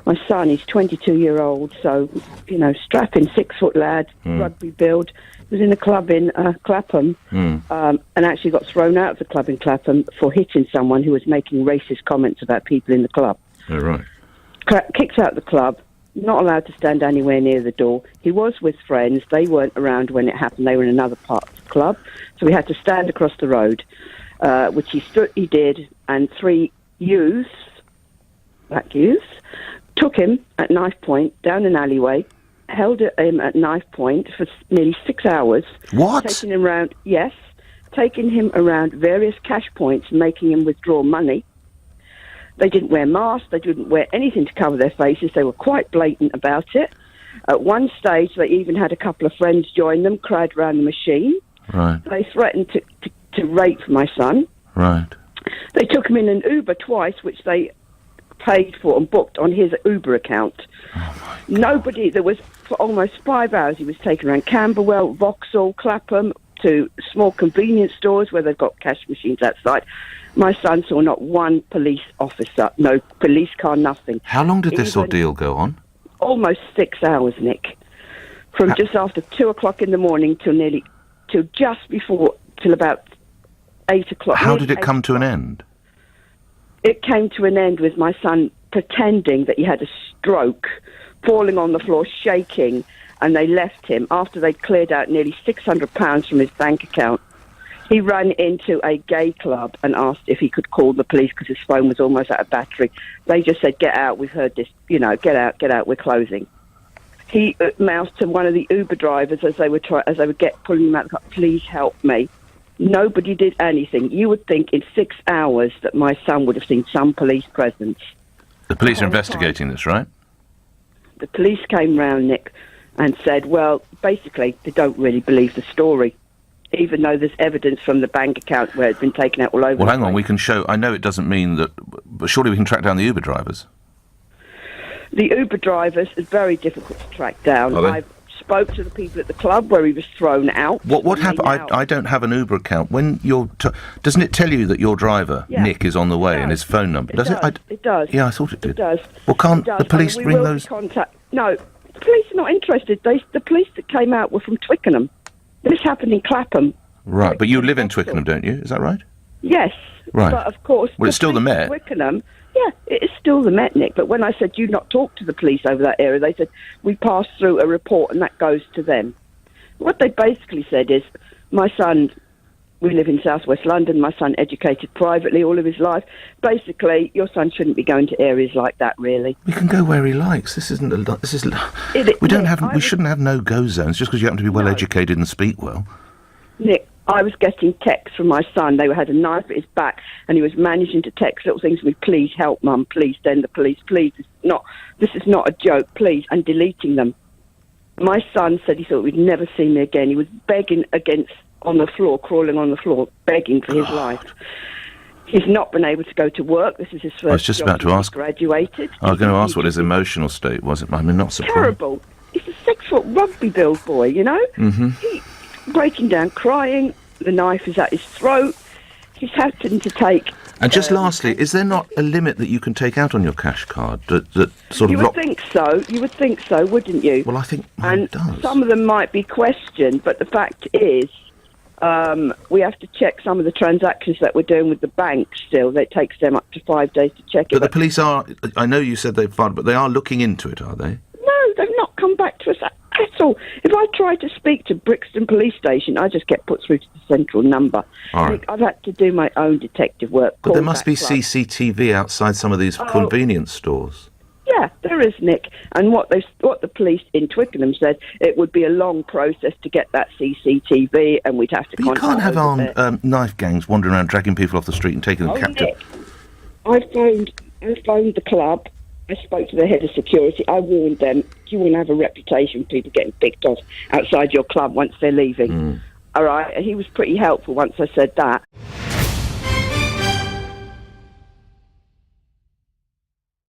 My son, he's 22-year-old, so, strapping 6-foot lad, rugby build, was in a club in Clapham, and actually got thrown out of the club in Clapham for hitting someone who was making racist comments about people in the club. Oh, right. Kicked out the club, not allowed to stand anywhere near the door. He was with friends. They weren't around when it happened. They were in another part of the club. So we had to stand across the road, which he did, and 3 youths, black youths, took him at knife point down an alleyway, held him at knife point for nearly 6 hours. What? Taking him around various cash points, making him withdraw money. They didn't wear masks. They didn't wear anything to cover their faces. They were quite blatant about it. At one stage, they even had a couple of friends join them, crowd around the machine. Right. They threatened to rape my son. Right. They took him in an Uber twice, which they paid for and booked on his Uber account. Oh Nobody, there was, for almost 5 hours, he was taken around Camberwell, Vauxhall, Clapham, to small convenience stores where they've got cash machines outside. My son saw not one police officer, no police car, nothing. How long did this ordeal go on? Almost 6 hours, Nick. From just after 2 o'clock in the morning till about 8 o'clock. How did it come to an end? It came to an end with my son pretending that he had a stroke, falling on the floor, shaking, and they left him after they cleared out nearly £600 from his bank account. He ran into a gay club and asked if he could call the police because his phone was almost out of battery. They just said, "Get out, we've heard this, get out, we're closing." He mouthed to one of the Uber drivers as they were pulling him out of the car, "Please help me." Nobody did anything. You would think in 6 hours that my son would have seen some police presence. The police are investigating this, right? The police came round, Nick, and said, well, basically, they don't really believe the story, even though there's evidence from the bank account where it's been taken out all over. Well, hang on, we can show... I know it doesn't mean that... But surely we can track down the Uber drivers? The Uber drivers is very difficult to track down. I spoke to the people at the club where he was thrown out. What happened? I don't have an Uber account. When you're... doesn't it tell you that your driver, Nick, is on the way and his phone number? Does it? It does. Yeah, I thought it did. It does. Well, can't the police bring those... No, the police are not interested. The police that came out were from Twickenham. This happened in Clapham. Right, but you live in Twickenham, don't you? Is that right? Yes. Right. But, of course... Well, it's still the Met. Twickenham... Yeah, it is still the Met, Nick. But when I said, you not talk to the police over that area, they said, we pass through a report and that goes to them. What they basically said is, my son, we live in southwest London, my son educated privately all of his life. Basically, your son shouldn't be going to areas like that, really. He can go where he likes. This isn't a... This is... We shouldn't have no-go zones just because you happen to be well-educated and speak well. Nick, I was getting texts from my son. They had a knife at his back, and he was managing to text little things to me. Please help, Mum. Please send the police. Please, this is not a joke. Please, and deleting them. My son said he thought we'd never see me again. He was begging on the floor, crawling on the floor, begging for his life. He's not been able to go to work. This is his first. I was just about to ask. Graduated. I was going to ask what his emotional state was. I mean, not surprised. Terrible. He's a 6-foot rugby build boy. You know. Mm-hmm. He's breaking down, crying. The knife is at his throat. He's having to take... And just lastly, is there not a limit that you can take out on your cash card that sort of... You would think so. You would think so, wouldn't you? Well, I think it does. Some of them might be questioned, but the fact is we have to check some of the transactions that we're doing with the bank still. It takes them up to 5 days to check it. But the police are... I know you said they've filed, but they are looking into it, are they? No, they've not come back to us at all. If I try to speak to Brixton Police Station, I just get put through to the central number. Right. I've had to do my own detective work. But there must be CCTV outside some of these convenience stores. Yeah, there is, Nick. And what the police in Twickenham said, it would be a long process to get that CCTV, and we'd have to... But you can't have armed knife gangs wandering around dragging people off the street and taking them captive. Nick, I phoned the club. I spoke to the head of security. I warned them, you want to have a reputation of people getting picked off outside your club once they're leaving. All right? And he was pretty helpful once I said that.